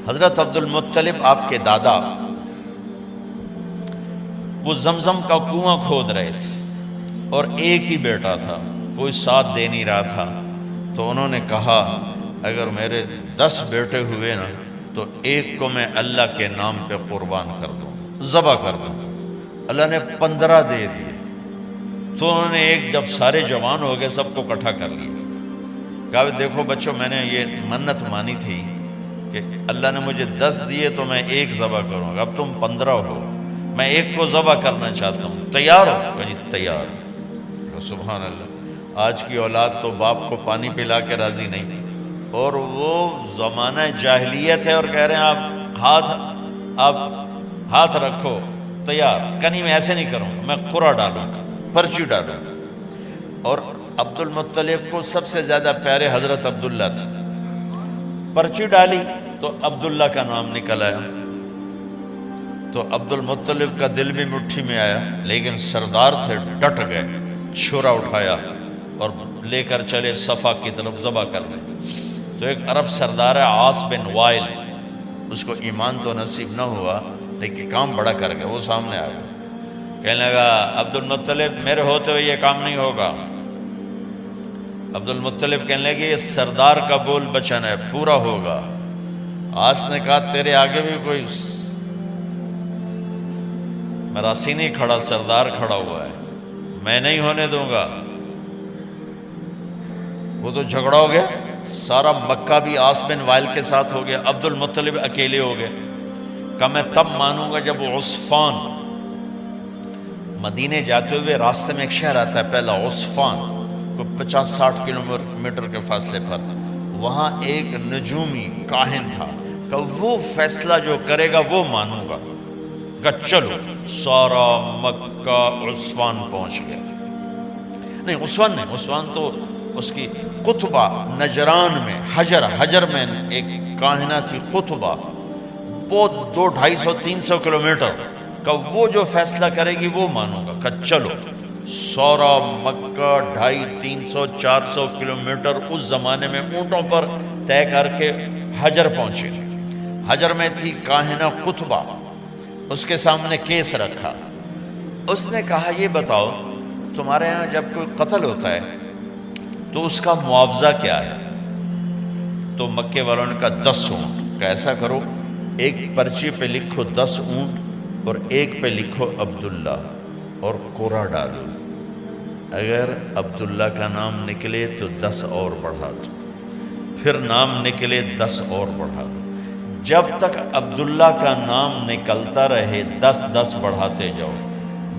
حضرت عبد المطلب آپ کے دادا وہ زمزم کا کنواں کھود رہے تھے اور ایک ہی بیٹا تھا، کوئی ساتھ دے نہیں رہا تھا، تو انہوں نے کہا اگر میرے 10 بیٹے ہوئے نا تو ایک کو میں اللہ کے نام پہ قربان کر دوں، ذبح کر دوں۔ اللہ نے 15 دے دیے، تو انہوں نے ایک جب سارے جوان ہو گئے سب کو اکٹھا کر لیا، کہا دیکھو بچوں میں نے یہ منت مانی تھی کہ اللہ نے مجھے 10 دیے تو میں ایک ذبح کروں گا، اب تم 15 ہو، میں ایک کو ذبح کرنا چاہتا ہوں، تیار ہو؟ کہا جی تیار۔ سبحان اللہ، آج کی اولاد تو باپ کو پانی پلا کے راضی نہیں، اور وہ زمانہ جاہلیت ہے اور کہہ رہے ہیں آپ ہاتھ رکھو، تیار۔ کنی میں ایسے نہیں کروں گا، میں قرعہ ڈالوں گا، پرچی ڈالوں گا۔ اور عبد المطلب کو سب سے زیادہ پیارے حضرت عبداللہ تھے، پرچی ڈالی تو عبداللہ کا نام نکل آیا، تو عبد المطلب کا دل بھی مٹھی میں آیا، لیکن سردار تھے، ڈٹ گئے، چھرا اٹھایا اور لے کر چلے صفا کی طرف ذبح کرنے۔ تو ایک عرب سردار ہے عاص بن وائل، اس کو ایمان تو نصیب نہ ہوا لیکن کام بڑا کر گیا، وہ سامنے آ گیا، کہنے لگا عبد المطلب میرے ہوتے ہوئے یہ کام نہیں ہوگا۔ عبد المطلب کہنے لگے یہ سردار کا بول بچن ہے، پورا ہوگا۔ عاص نے کہا تیرے آگے بھی کوئی مراسی نہیں کھڑا، سردار کھڑا ہوا ہے، میں نہیں ہونے دوں گا۔ وہ تو جھگڑا ہو گیا، سارا مکہ بھی عاص بن وائل کے ساتھ ہو گیا، عبد المطلب اکیلے ہو گئے۔ کہا میں تب مانوں گا جب وہ عصفان، مدینے جاتے ہوئے راستے میں ایک شہر آتا ہے پہلا عصفان، کو 50-60 کلومیٹر کے فاصلے پر، وہاں ایک نجومی کاہن تھا، کہ وہ فیصلہ جو کرے گا وہ مانوں گا۔ چلو سارا مکہ عصفان پہنچ گیا، نہیں عصفان نہیں، عصفان تو اس کی قطبہ نجران میں، حجر میں ایک کاہنہ تھی قطبہ، بہت 200-250-300 کلومیٹر کا، وہ جو فیصلہ کرے گی وہ مانوں گا۔ کہ چلو سارا مکہ 250-300-400 کلومیٹر اس زمانے میں اونٹوں پر طے کر کے حجر پہنچے۔ حجر میں تھی کاہنہ قطبہ، اس کے سامنے کیس رکھا، اس نے کہا یہ بتاؤ تمہارے ہاں جب کوئی قتل ہوتا ہے تو اس کا معاوضہ کیا ہے؟ تو مکے والوں نے کہا 10 اونٹ۔ کہ ایسا کرو ایک پرچی پہ لکھو 10 اونٹ اور ایک پہ لکھو عبداللہ اور قرعہ ڈالو، اگر عبداللہ کا نام نکلے تو 10 اور بڑھا دو، پھر نام نکلے 10 اور بڑھا دو، جب تک عبداللہ کا نام نکلتا رہے 10 بڑھاتے جاؤ،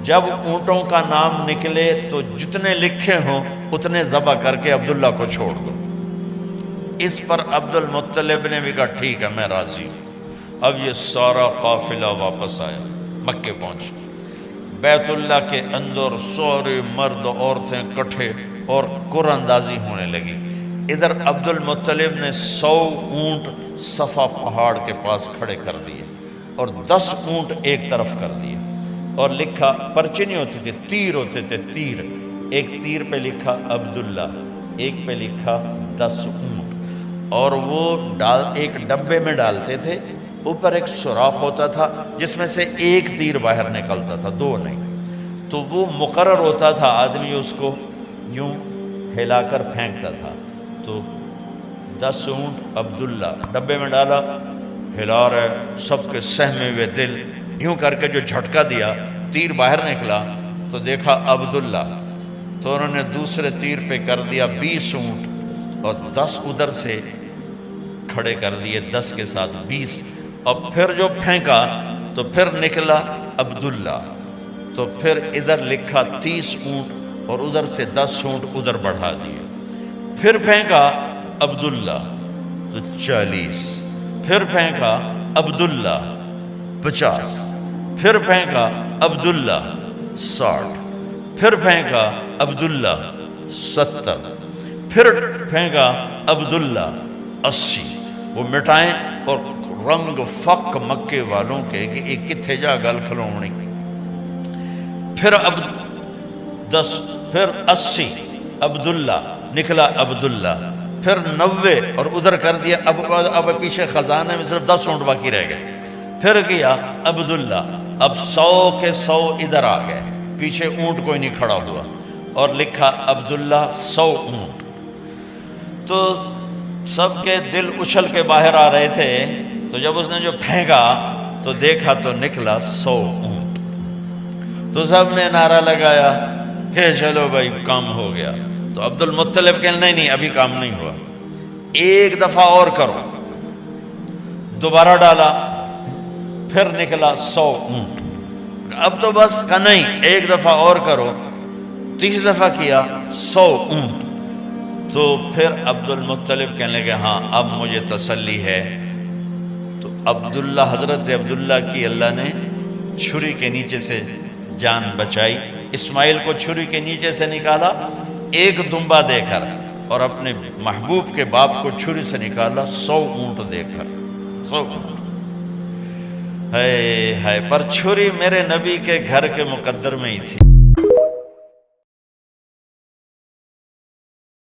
جب اونٹوں کا نام نکلے تو جتنے لکھے ہوں اتنے ذبح کر کے عبداللہ کو چھوڑ دو۔ اس پر عبد المطلب نے بھی کہا ٹھیک ہے میں راضی ہوں۔ اب یہ سارا قافلہ واپس آیا، مکے پہنچ، بیت اللہ کے اندر سارے مرد عورتیں کٹھے اور قرعہ اندازی ہونے لگی۔ ادھر عبد المطلب نے 100 اونٹ صفا پہاڑ کے پاس کھڑے کر دیے اور 10 اونٹ ایک طرف کر دیے، اور لکھا، پرچی نہیں ہوتی تھی، تیر ہوتے تھے، تیر، ایک تیر پہ لکھا عبداللہ، ایک پہ لکھا 10 اونٹ، اور وہ ایک ڈبے میں ڈالتے تھے، اوپر ایک سوراخ ہوتا تھا جس میں سے ایک تیر باہر نکلتا تھا، 2 نہیں، تو وہ مقرر ہوتا تھا، آدمی اس کو یوں ہلا کر پھینکتا تھا، تو 10 اونٹ عبداللہ ڈبے میں ڈالا، ہلا رہے، سب کے سہمے ہوئے دل، یوں کر کے جو جھٹکا دیا تیر باہر نکلا تو دیکھا عبداللہ، تو انہوں نے دوسرے تیر پہ کر دیا 20 اونٹ اور 10 ادھر سے کھڑے کر دیے، 10 کے ساتھ 20، اور پھر جو پھینکا تو پھر نکلا عبداللہ، تو پھر ادھر لکھا 30 اونٹ اور ادھر سے 10 اونٹ ادھر بڑھا دیے، پھر پھینکا عبداللہ تو 40، پھر پھینکا عبداللہ 50، پھر پھینکا عبداللہ 60، پھر پھینکا عبداللہ 70، پھر پھینکا عبداللہ 80۔ وہ مٹائیں اور رنگ فق مکے والوں کے کہ ایک کتھے جا گل کھلونی، پھر 10، پھر 80 عبداللہ، نکلا عبداللہ پھر 90 اور ادھر کر دیا، اب پیچھے خزانے میں صرف 10 اونٹ باقی رہ گئے، پھر کیا عبداللہ، اب 100 کے 100 ادھر آ گئے، پیچھے اونٹ کوئی نہیں کھڑا ہوا، اور لکھا عبداللہ 100 اونٹ۔ تو سب کے دل اچھل کے باہر آ رہے تھے، تو جب اس نے جو پھینکا تو دیکھا تو نکلا 100 اونٹ۔ تو سب نے نعرہ لگایا کہ چلو بھائی کام ہو گیا۔ تو عبد المطلب کہنے نہیں ابھی کام نہیں ہوا، ایک دفعہ اور کرو۔ دوبارہ ڈالا، پھر نکلا 100 اونٹ۔ اب تو بس کا نہیں، ایک دفعہ اور کرو۔ تیسری دفعہ کیا 100 اونٹ۔ تو پھر عبد المطلب کہنے لگے ہاں اب مجھے تسلی ہے۔ تو عبداللہ، حضرت عبداللہ کی اللہ نے چھری کے نیچے سے جان بچائی، اسماعیل کو چھری کے نیچے سے نکالا ایک دمبا دے کر، اور اپنے محبوب کے باپ کو چھری سے نکالا 100 اونٹ دے کر، 100 اونٹ۔ ہائے ہائے، پر چھری میرے نبی کے گھر کے مقدر میں ہی تھی۔